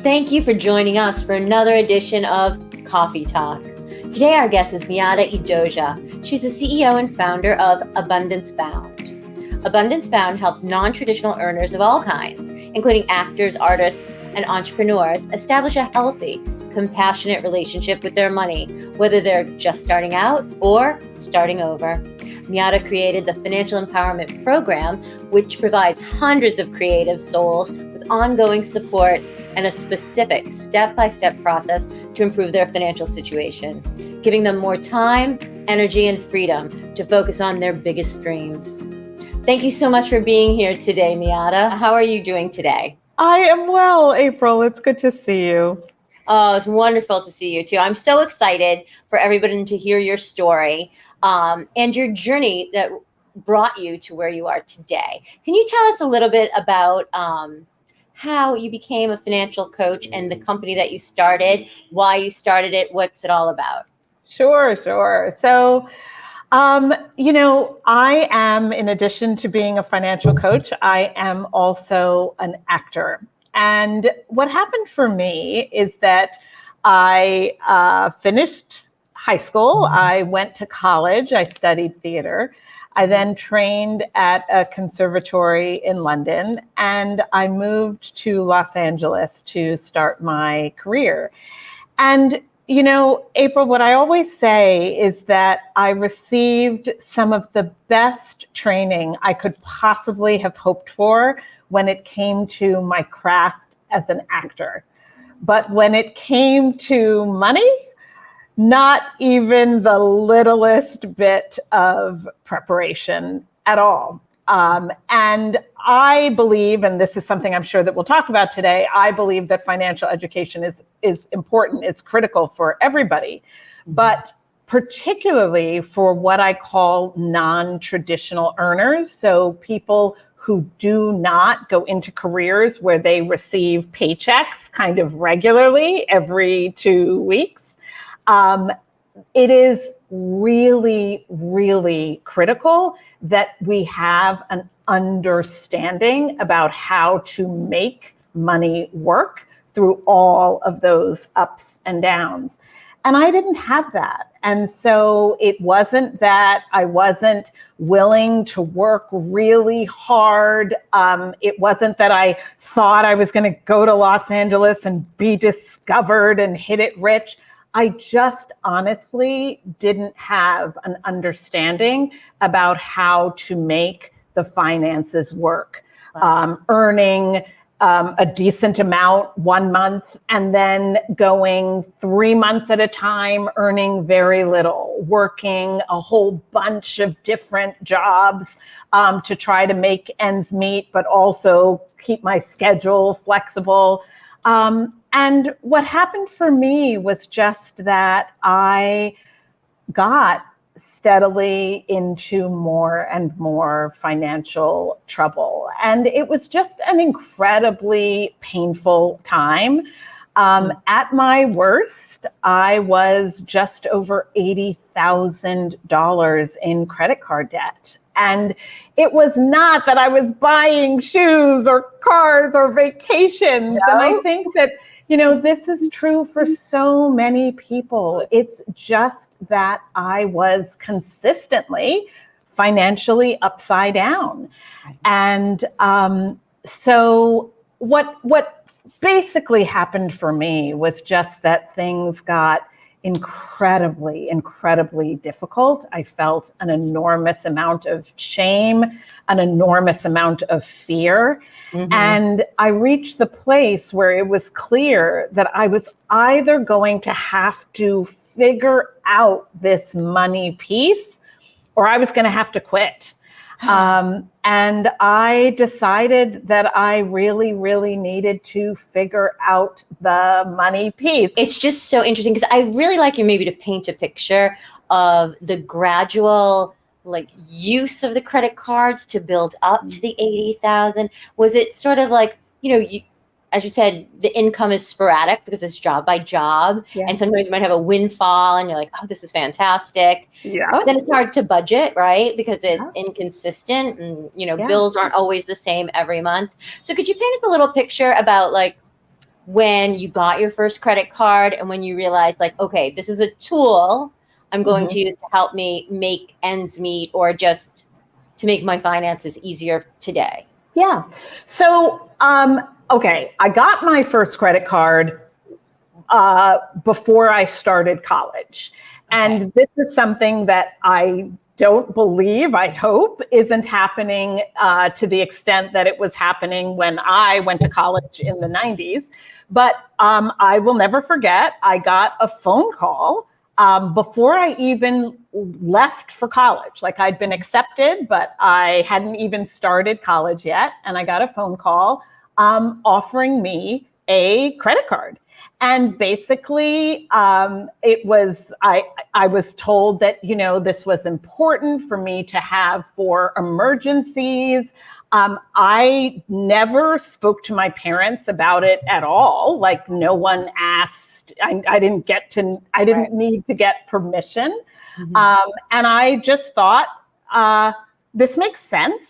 Thank you for joining us for another edition of Coffee Talk. Today, our guest is Miata Edoga. She's the CEO and founder of Abundance Bound. Abundance Bound helps non-traditional earners of all kinds, including actors, artists, and entrepreneurs, establish a healthy, compassionate relationship with their money, whether they're just starting out or starting over. Miata created the Financial Empowerment Program, which provides hundreds of creative souls with ongoing support and a specific step-by-step process to improve their financial situation, giving them more time, energy, and freedom to focus on their biggest dreams. Thank you so much for being here today, Miata. How are you doing today? I am well, April. It's good to see you. Oh, it's wonderful to see you too. I'm so excited for everybody to hear your story and your journey that brought you to where you are today. Can you tell us a little bit about how you became a financial coach and the company that you started, why you started it, what's it all about? Sure. So, I am, in addition to being a financial coach, I am also an actor. And what happened for me is that I finished high school. I went to college. I studied theater. I then trained at a conservatory in London, and I moved to Los Angeles to start my career. And April, what I always say is that I received some of the best training I could possibly have hoped for when it came to my craft as an actor. But when it came to money, not even the littlest bit of preparation at all. And I believe, and this is something I'm sure that we'll talk about today, I believe that financial education is important, it's critical for everybody, but particularly for what I call non-traditional earners. So people who do not go into careers where they receive paychecks kind of regularly every 2 weeks. It is really, really critical that we have an understanding about how to make money work through all of those ups and downs. And I didn't have that. And so it wasn't that I wasn't willing to work really hard. It wasn't that I thought I was going to go to Los Angeles and be discovered and hit it rich. I just honestly didn't have an understanding about how to make the finances work. Earning a decent amount 1 month and then going 3 months at a time, earning very little, working a whole bunch of different jobs to try to make ends meet, but also keep my schedule flexible. And what happened for me was just that I got steadily into more and more financial trouble. And it was just an incredibly painful time. At my worst, I was just over $80,000 in credit card debt. And it was not that I was buying shoes or cars or vacations. No. And I think that, this is true for so many people. It's just that I was consistently financially upside down. And so what basically happened for me was just that things got incredibly, incredibly difficult. I felt an enormous amount of shame, an enormous amount of fear. Mm-hmm. And I reached the place where it was clear that I was either going to have to figure out this money piece or I was going to have to quit. And I decided that I really, really needed to figure out the money piece. It's just so interesting because I really like you maybe to paint a picture of the gradual use of the credit cards to build up to the 80,000. Was it sort of like, as you said, the income is sporadic because it's job by job. Yeah. And sometimes you might have a windfall and you're like, oh, this is fantastic. Yeah. But then it's hard to budget, right? Because it's inconsistent and, bills aren't always the same every month. So could you paint us a little picture about when you got your first credit card and when you realized, like, okay, this is a tool I'm going to use to help me make ends meet or just to make my finances easier today? Yeah. So, okay, I got my first credit card before I started college. And this is something that I don't believe, I hope, isn't happening to the extent that it was happening when I went to college in the 90s. But I will never forget, I got a phone call before I even left for college. Like, I'd been accepted, but I hadn't even started college yet. And I got a phone call offering me a credit card. And basically, it was, I was told that, you know, this was important for me to have for emergencies. I never spoke to my parents about it at all. Like, no one asked. I didn't need to get permission. And I just thought, this makes sense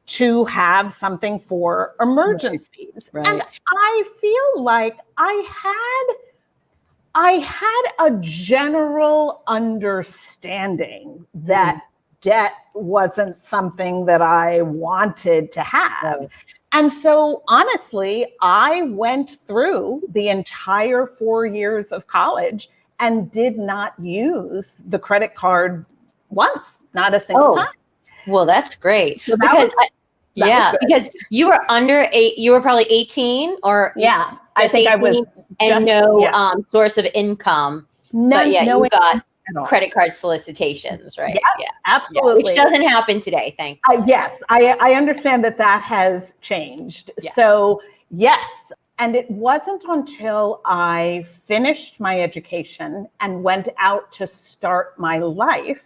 to have something for emergencies. Right. And I feel like I had a general understanding that debt wasn't something that I wanted to have. Right. And so honestly, I went through the entire 4 years of college and did not use the credit card once, not a single time. Well, that's great. So because you were you were probably 18 or I think I was, and source of income. But you got credit card solicitations, right? Yeah, absolutely. Which doesn't happen today, thank you. Yes, I understand that has changed. Yeah. So yes, and it wasn't until I finished my education and went out to start my life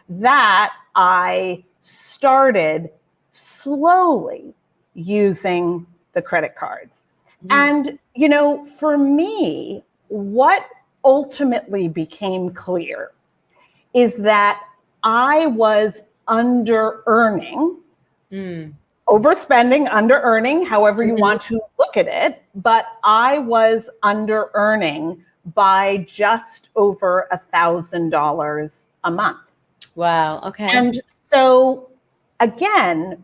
that I started slowly using the credit cards. And, you know, for me, what ultimately became clear is that I was under-earning, overspending, under-earning, however you want to look at it, but I was under-earning by just over $1,000 a month. Wow, okay. And so, again,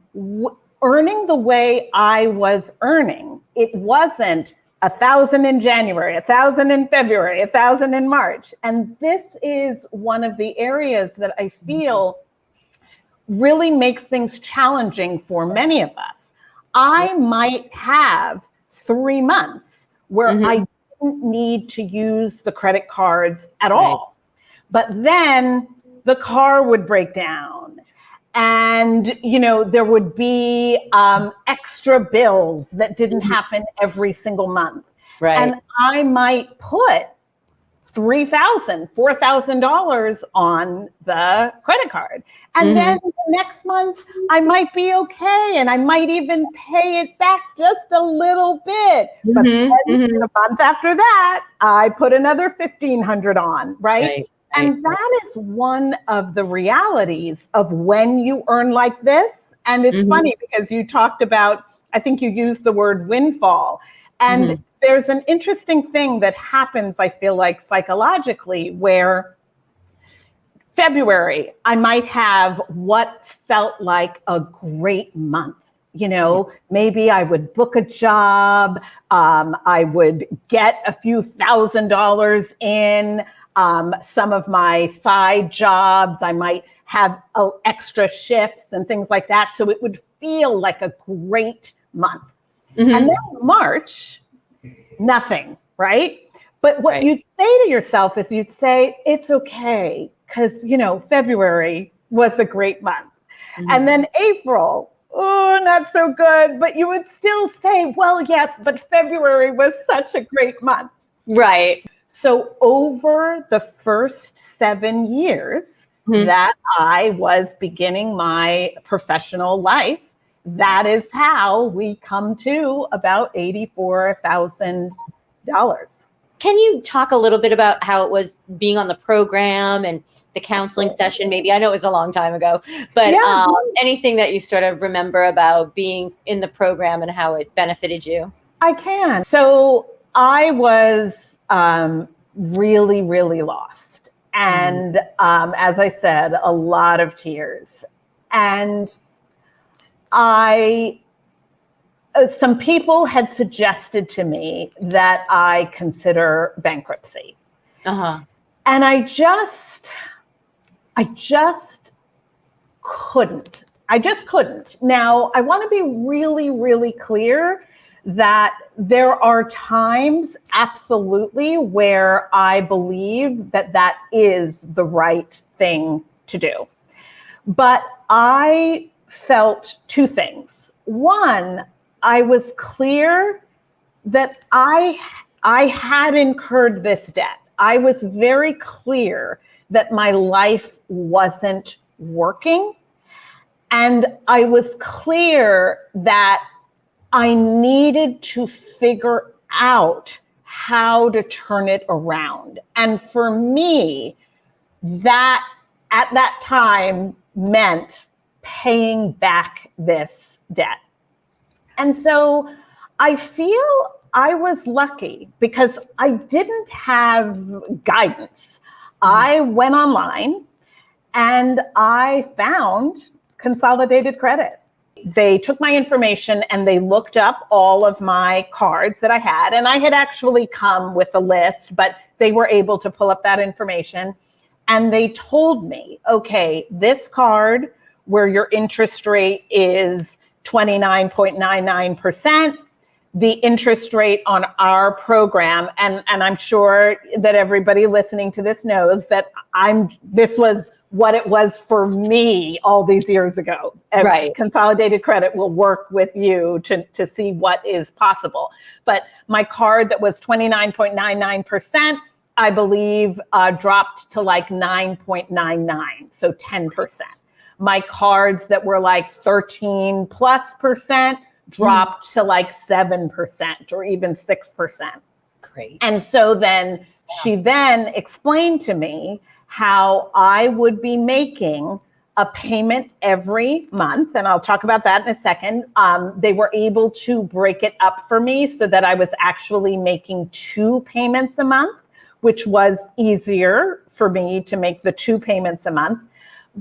earning the way I was earning, it wasn't 1,000 in January, 1,000 in February, 1,000 in March. And this is one of the areas that I feel really makes things challenging for many of us. I might have 3 months where I didn't need to use the credit cards at all. But then the car would break down. And, you know, there would be extra bills that didn't happen every single month. Right. And I might put $3,000, $4,000 on the credit card. And then the next month I might be okay. And I might even pay it back just a little bit. But then the month after that, I put another $1,500 on, right? And that is one of the realities of when you earn like this. And it's funny because you talked about, I think you used the word windfall. And there's an interesting thing that happens, I feel like, psychologically, where February, I might have what felt like a great month. You know, maybe I would book a job. I would get a few $1,000s in. Some of my side jobs, I might have extra shifts and things like that. So it would feel like a great month. And then March, nothing, right? But what you'd say to yourself is you'd say, it's okay, because, you know, February was a great month. And then April, oh, not so good. But you would still say, well, yes, but February was such a great month. Right. So over the first 7 years that I was beginning my professional life, that is how we come to about $84,000. Can you talk a little bit about how it was being on the program and the counseling session? Maybe, I know it was a long time ago, but anything that you sort of remember about being in the program and how it benefited you? I can. So I was really, really lost. And as I said, a lot of tears. And some people had suggested to me that I consider bankruptcy. And I just couldn't. Now, I want to be really, really clear that there are times, absolutely, where I believe that that is the right thing to do. But I felt two things. One, I was clear that I had incurred this debt. I was very clear that my life wasn't working. And I was clear that I needed to figure out how to turn it around. And for me, that at that time meant paying back this debt. And so I feel I was lucky because I didn't have guidance. I went online and I found Consolidated Credit. They took my information and they looked up all of my cards that I had. And I had actually come with a list, but they were able to pull up that information. And they told me, okay, this card where your interest rate is 29.99%, the interest rate on our program, and I'm sure that everybody listening to this knows that this was what it was for me all these years ago. Right. Consolidated Credit will work with you to see what is possible. But my card that was 29.99%, I believe dropped to like 9.99, so 10%. My cards that were like 13+% dropped to like 7% or even 6%. Great. And so then she then explained to me how I would be making a payment every month. And I'll talk about that in a second. They were able to break it up for me so that I was actually making 2 payments a month, which was easier for me to make the 2 payments a month.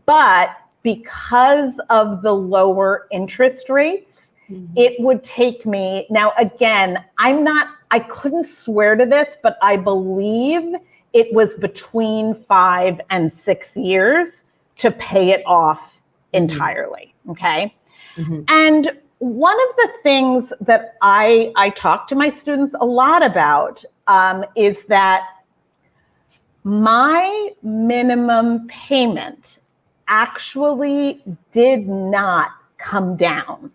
But because of the lower interest rates, it would take me, now again, I couldn't swear to this, but I believe it was between 5 and 6 years to pay it off entirely, okay? And one of the things that I talk to my students a lot about is that my minimum payment actually did not come down.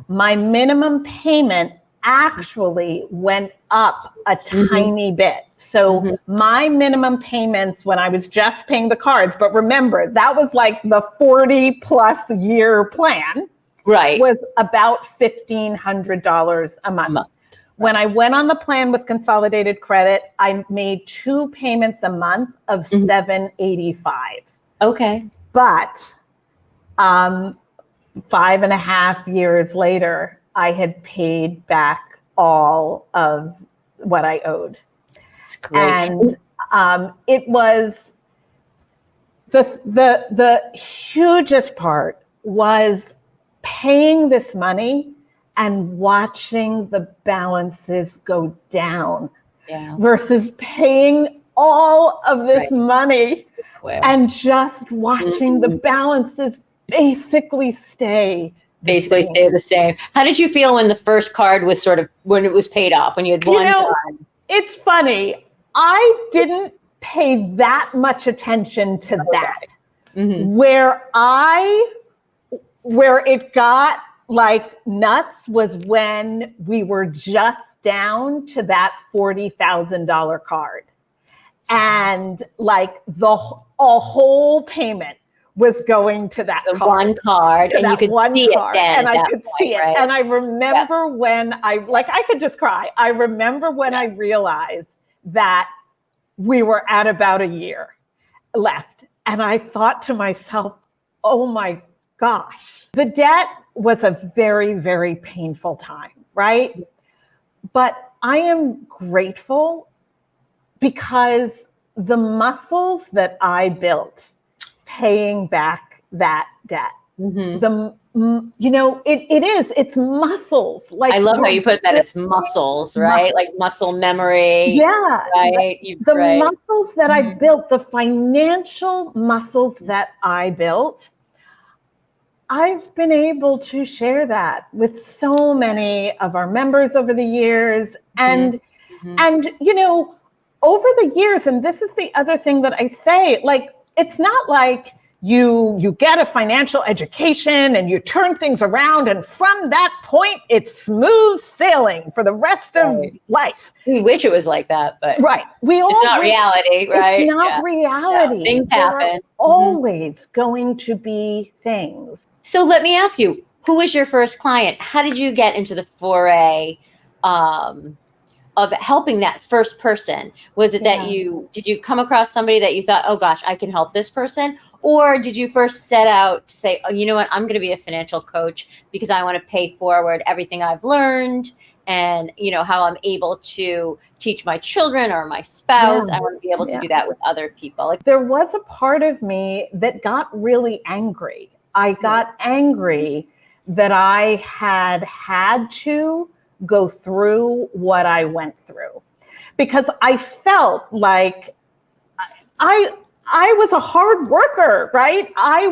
My minimum payment actually went up a tiny bit. So my minimum payments when I was just paying the cards, but remember, that was like the 40+ year plan, right, was about $1,500 a month. When I went on the plan with Consolidated Credit, I made 2 payments a month of $785. Okay. But 5.5 years later, I had paid back all of what I owed. That's great. And it was the hugest part was paying this money and watching the balances go down versus paying all of this money and just watching the balances basically stay the same. How did you feel when the first card was when it was paid off, when you had one card? It's funny. I didn't pay that much attention to that. Where it got like nuts was when we were just down to that $40,000 card. And like a whole payment was going to that card. One card, and you could see it then. And I could see it. And I remember when I could just cry. I remember when I realized that we were at about a year left. And I thought to myself, oh my gosh, the debt was a very, very painful time, right? But I am grateful because the muscles that I built paying back that debt, it's muscles. Like I love how you put that. It's muscles, right? Like muscle memory. Yeah. Right. The muscles that I built, the financial muscles that I built, I've been able to share that with so many of our members over the years. And over the years, and this is the other thing that I say, like, it's not like you get a financial education and you turn things around, and from that point, it's smooth sailing for the rest of life. We wish it was like that, but it's not reality, right? It's not reality. Yeah. Things happen. There are always going to be things. So let me ask you, who was your first client? How did you get into the foray of helping that first person? Was it that did you come across somebody that you thought, oh gosh, I can help this person? Or did you first set out to say, oh, you know what, I'm going to be a financial coach because I want to pay forward everything I've learned and, how I'm able to teach my children or my spouse. I want to be able to do that with other people. Like, there was a part of me that got really angry. I got angry that I had to go through what I went through, because I felt like I was a hard worker, right? I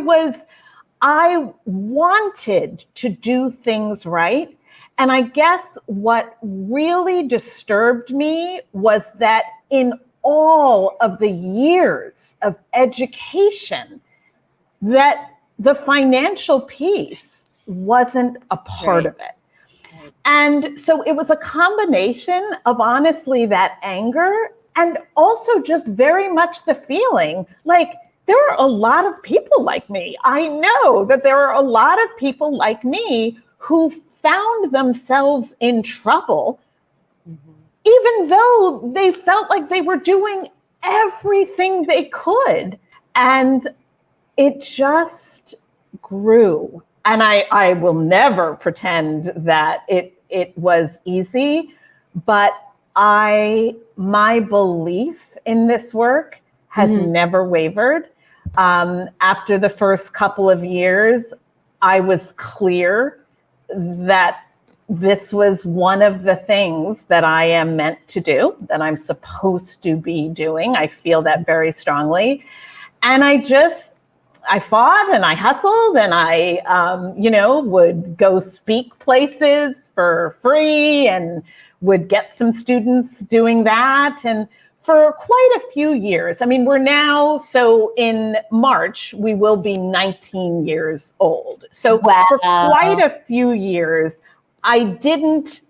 wanted to do things right. And I guess what really disturbed me was that in all of the years of education, that the financial piece wasn't a part of it. And so it was a combination of honestly that anger, and also just very much the feeling like there are a lot of people like me. I know that there are a lot of people like me who found themselves in trouble, even though they felt like they were doing everything they could. And it just grew. And I will never pretend that it was easy, but my belief in this work has never wavered. After the first couple of years, I was clear that this was one of the things that I am meant to do, that I'm supposed to be doing. I feel that very strongly. And I fought and I hustled, and I, would go speak places for free and would get some students doing that. And for quite a few years, I mean, so in March, we will be 19 years old. So for quite a few years, I didn't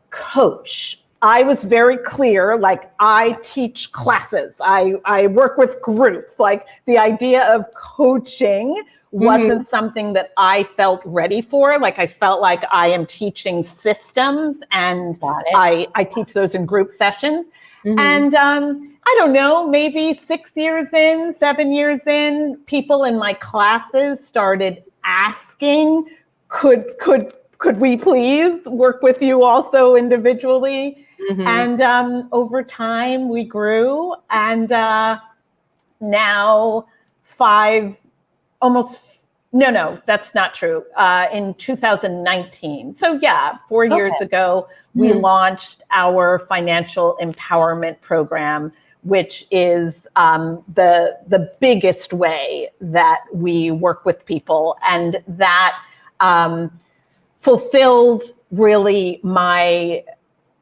coach. I was very clear, like, I teach classes. I work with groups. Like, the idea of coaching wasn't something that I felt ready for. Like, I felt like I am teaching systems, and I teach those in group sessions. And I don't know, maybe 6 years in, 7 years in, people in my classes started asking, could we please work with you also individually? And over time we grew, and now that's not true. In 2019. So 4 years ago, we launched our financial empowerment program, which is the biggest way that we work with people. And that fulfilled really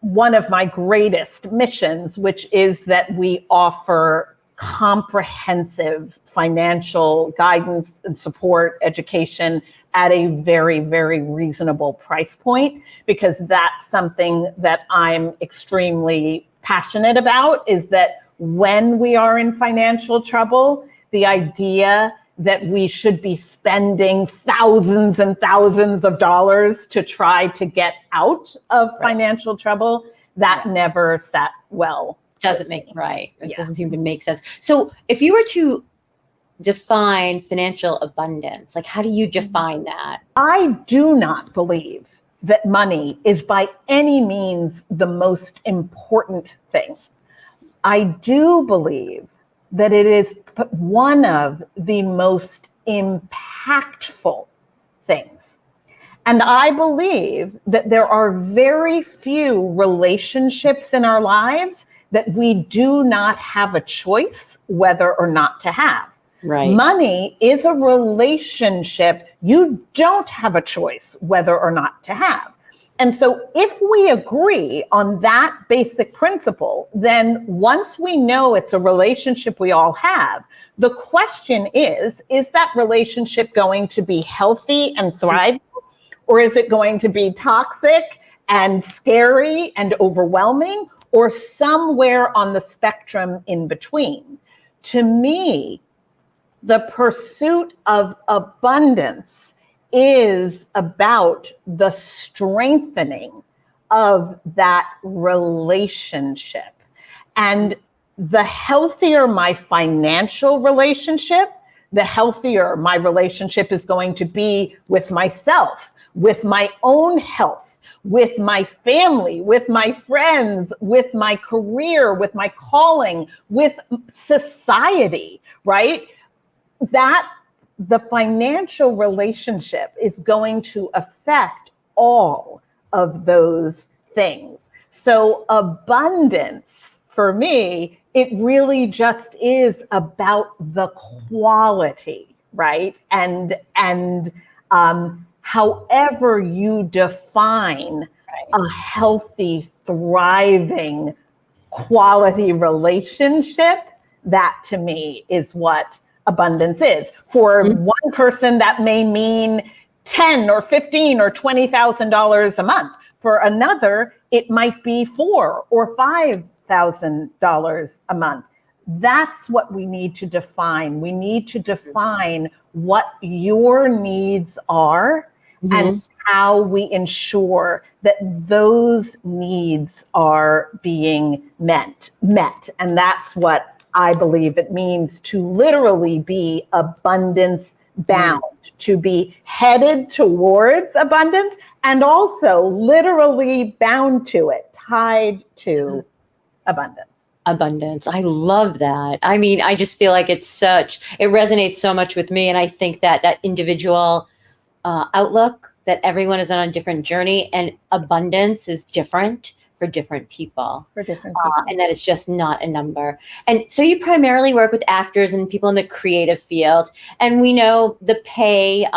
one of my greatest missions, which is that we offer comprehensive financial guidance and support, education at a very, very reasonable price point, because that's something that I'm extremely passionate about, is that when we are in financial trouble, the idea that we should be spending thousands and thousands of dollars to try to get out of financial trouble, that never sat well. Doesn't make It doesn't seem to make sense. So if you were to define financial abundance, like, how do you define that? I do not believe that money is by any means the most important thing. I do believe that it is one of the most impactful things. And I believe that there are very few relationships in our lives that we do not have a choice whether or not to have. Right. Money is a relationship you don't have a choice whether or not to have. And so if we agree on that basic principle, then once we know it's a relationship we all have, the question is that relationship going to be healthy and thriving? Or is it going to be toxic and scary and overwhelming, or somewhere on the spectrum in between? To me, the pursuit of abundance is about the strengthening of that relationship. And the healthier my financial relationship, the healthier my relationship is going to be with myself, with my own health, with my family, with my friends, with my career, with my calling, with society, right? That the financial relationship is going to affect all of those things. So abundance, for me, it really just is about the quality, right? And however you define a healthy, thriving, quality relationship, that to me is what abundance is. For one person, that may mean $10 or $15 or $20,000 a month. For another, it might be $4,000 or $5,000 a month. That's what we need to define. We need to define what your needs are and how we ensure that those needs are being met. And that's what I believe it means to literally be abundance bound, to be headed towards abundance and also literally bound to it, tied to abundance. Abundance. I love that. I mean, I just feel like it resonates so much with me. And I think that individual outlook, that everyone is on a different journey, and abundance is different for different people. And that it's just not a number. And so you primarily work with actors and people in the creative field. And we know the pay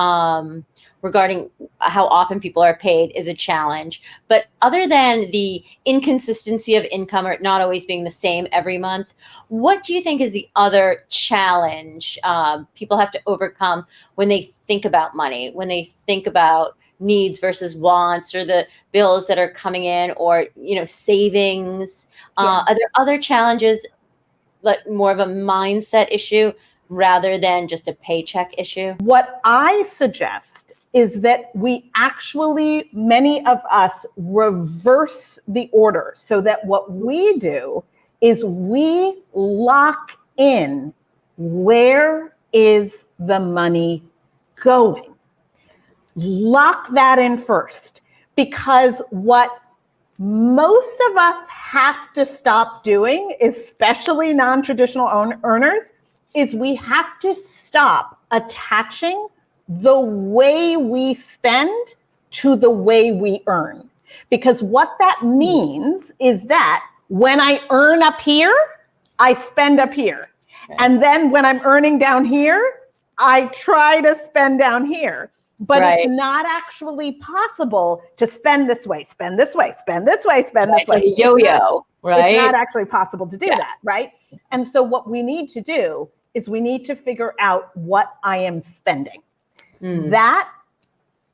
regarding how often people are paid is a challenge. But other than the inconsistency of income or not always being the same every month, what do you think is the other challenge people have to overcome when they think about money, when they think about needs versus wants, or the bills that are coming in, or savings? Are there other challenges, like more of a mindset issue rather than just a paycheck issue? What I suggest is that many of us reverse the order, so that what we do is we lock in, where is the money going? Lock that in first, because what most of us have to stop doing, especially non-traditional earners, is we have to stop attaching the way we spend to the way we earn. Because what that means is that when I earn up here, I spend up here. Okay. And then when I'm earning down here, I try to spend down here. But it's not actually possible to spend this way, spend this way, spend this way, spend this way. It's like a yo-yo, right? It's not actually possible to do that, right? And so what we need to do is we need to figure out what I am spending. That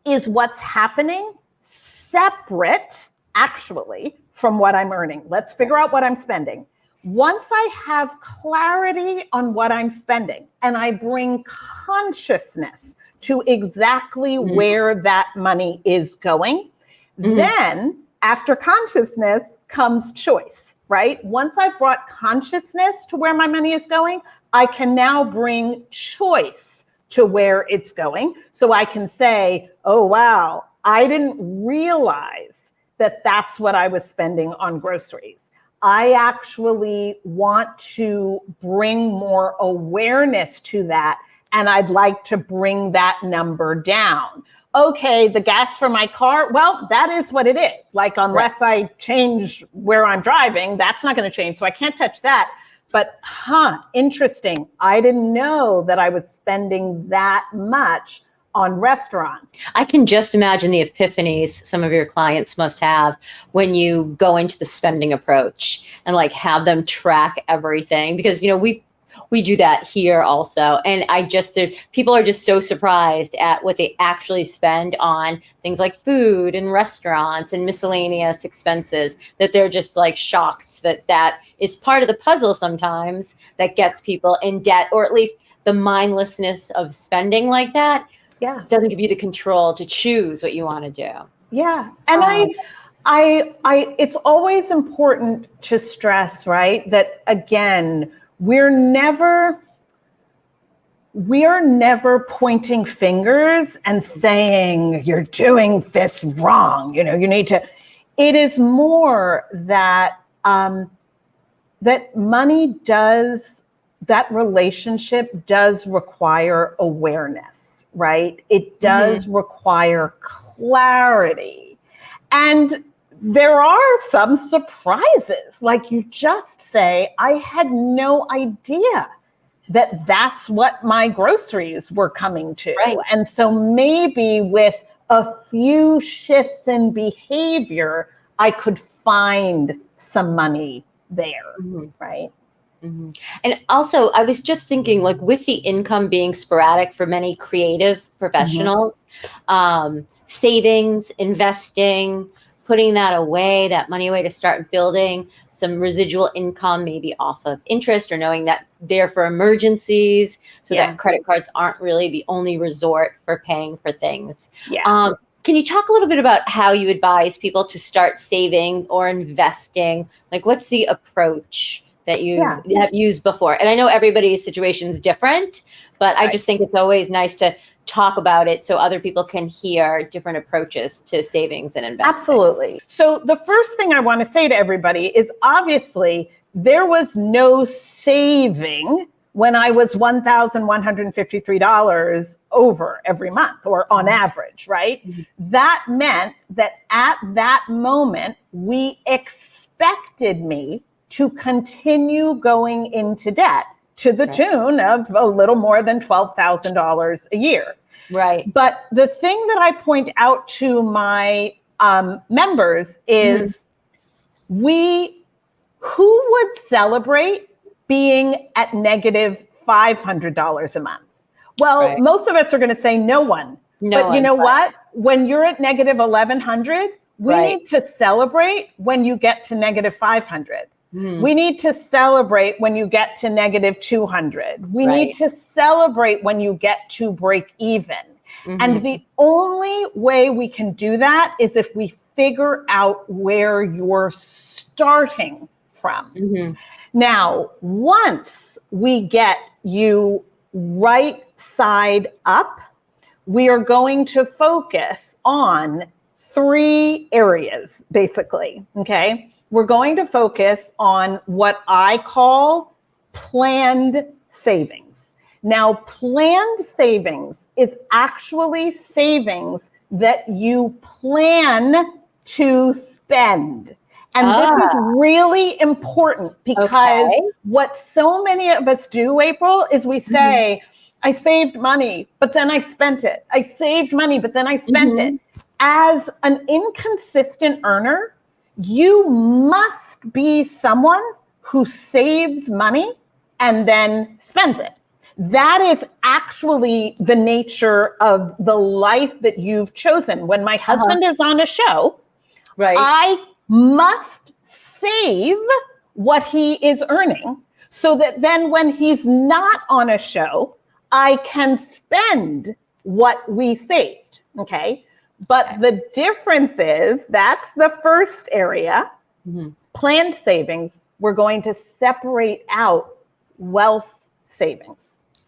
is what's happening separate, actually, from what I'm earning. Let's figure out what I'm spending. Once I have clarity on what I'm spending and I bring consciousness to exactly where that money is going, then after consciousness comes choice, right? Once I've brought consciousness to where my money is going, I can now bring choice to where it's going. So I can say, oh, wow, I didn't realize that that's what I was spending on groceries. I actually want to bring more awareness to that, and I'd like to bring that number down. Okay, the gas for my car, well, that is what it is. Like, unless I change where I'm driving, that's not going to change. So I can't touch that. But, interesting. I didn't know that I was spending that much on restaurants. I can just imagine the epiphanies some of your clients must have when you go into the spending approach and like have them track everything, because we do that here also. And people are just so surprised at what they actually spend on things like food and restaurants and miscellaneous expenses, that they're just like shocked that is part of the puzzle sometimes that gets people in debt, or at least the mindlessness of spending like that doesn't give you the control to choose what you want to do. Yeah. And I it's always important to stress, right, that again, we're never pointing fingers and saying you're doing this wrong. You need to. It is more that that money does, that relationship does require awareness, right? It does require clarity. And there are some surprises. Like, you just say, I had no idea that that's what my groceries were coming to. Right. And so maybe with a few shifts in behavior, I could find some money there, right? Mm-hmm. And also, I was just thinking, like, with the income being sporadic for many creative professionals, savings, investing, putting that money away to start building some residual income, maybe off of interest, or knowing that they're for emergencies, so that credit cards aren't really the only resort for paying for things. Can you talk a little bit about how you advise people to start saving or investing? Like, what's the approach that you have used before? And I know everybody's situation is different, but I just think it's always nice to talk about it so other people can hear different approaches to savings and investing. Absolutely. So the first thing I want to say to everybody is, obviously there was no saving when I was $1,153 over every month, or on average, right? That meant that at that moment, we expected me to continue going into debt to the tune of a little more than $12,000 a year. Right. But the thing that I point out to my members is, who would celebrate being at negative $500 a month? Well, most of us are going to say no one. But you know what? When you're at negative 1,100, we need to celebrate when you get to negative 500. We need to celebrate when you get to negative 200. We need to celebrate when you get to break even. And the only way we can do that is if we figure out where you're starting from. Now, once we get you right side up, we are going to focus on 3 areas, basically, okay? We're going to focus on what I call planned savings. Now, planned savings is actually savings that you plan to spend. And this is really important, because what so many of us do, April, is we say, I saved money, but then I spent it. I saved money, but then I spent it. As an inconsistent earner, you must be someone who saves money and then spends it. That is actually the nature of the life that you've chosen. When my husband is on a show, I must save what he is earning, so that then when he's not on a show, I can spend what we saved, okay? But the difference is, that's the first area. Planned savings, we're going to separate out wealth savings.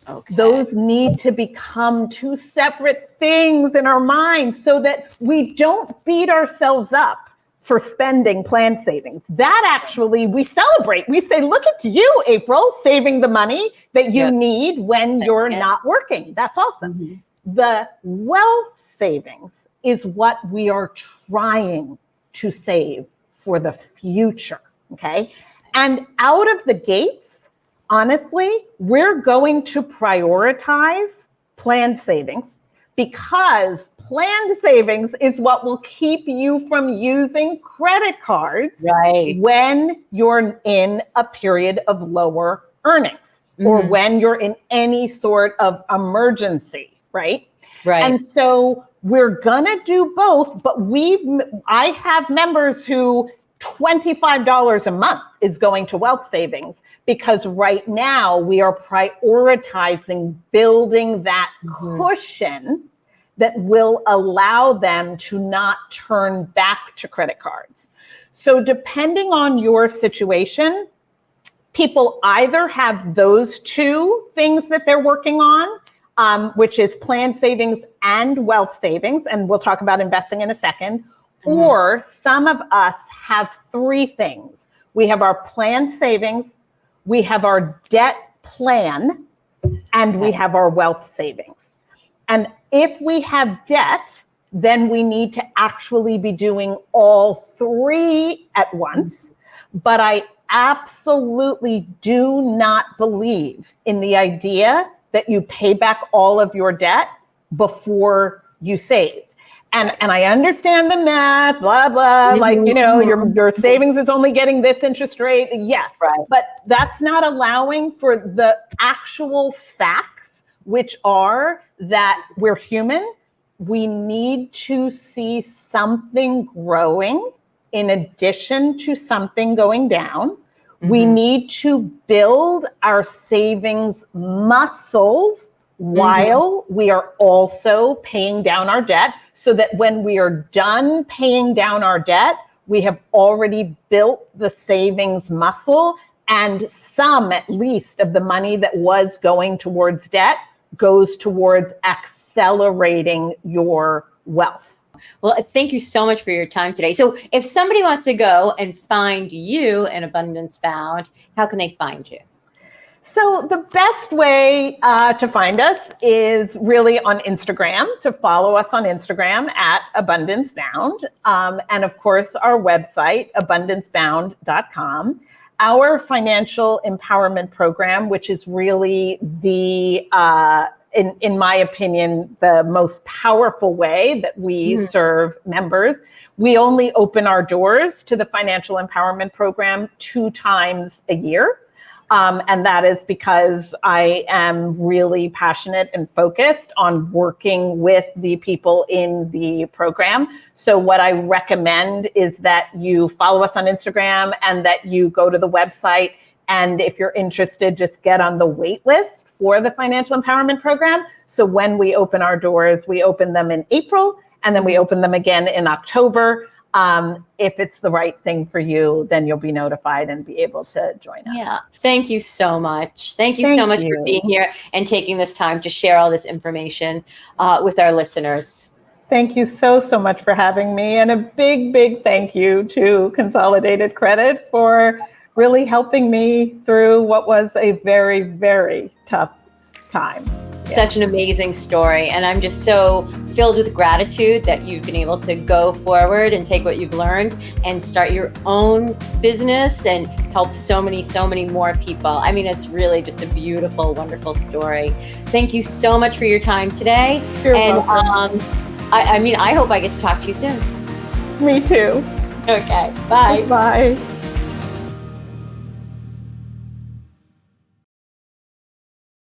Okay. Those need to become two separate things in our minds so that we don't beat ourselves up for spending planned savings. That actually we celebrate. We say, look at you, April, saving the money that you need when you're not working. That's awesome. Mm-hmm. The wealth savings is what we are trying to save for the future, okay? And out of the gates, honestly, we're going to prioritize planned savings because planned savings is what will keep you from using credit cards when you're in a period of lower earnings or when you're in any sort of emergency, right? And so we're gonna do both, but I have members who $25 a month is going to wealth savings because right now we are prioritizing building that cushion that will allow them to not turn back to credit cards. So depending on your situation, people either have those two things that they're working on, which is planned savings and wealth savings, and we'll talk about investing in a second, or some of us have three things. We have our planned savings, we have our debt plan, and we have our wealth savings. And if we have debt, then we need to actually be doing all three at once. But I absolutely do not believe in the idea that you pay back all of your debt before you save. And I understand the math, blah, blah, like, you know, your savings is only getting this interest rate. Yes, but that's not allowing for the actual facts, which are that we're human. We need to see something growing in addition to something going down. We need to build our savings muscles while we are also paying down our debt, so that when we are done paying down our debt, we have already built the savings muscle, and some at least of the money that was going towards debt goes towards accelerating your wealth. Well, thank you so much for your time today. So if somebody wants to go and find you in Abundance Bound, how can they find you? So the best way to find us is really on Instagram, to follow us on Instagram at Abundance Bound. And of course, our website, abundancebound.com. Our financial empowerment program, which is really the, in my opinion, the most powerful way that we serve members. We only open our doors to the financial empowerment program 2 times a year. And that is because I am really passionate and focused on working with the people in the program. So what I recommend is that you follow us on Instagram and that you go to the website. And if you're interested, just get on the wait list for the financial empowerment program. So when we open our doors, we open them in April, and then we open them again in October. If it's the right thing for you, then you'll be notified and be able to join us. Yeah. Thank you so much. Thank you so much for being here and taking this time to share all this information with our listeners. Thank you so much for having me. And a big thank you to Consolidated Credit for really helping me through what was a very tough time. Such an amazing story. And I'm just so filled with gratitude that you've been able to go forward and take what you've learned and start your own business and help so many more people. I mean, it's really just a beautiful, wonderful story. Thank you so much for your time today. You're welcome. I hope I get to talk to you soon. Me too. Okay. Bye. Bye.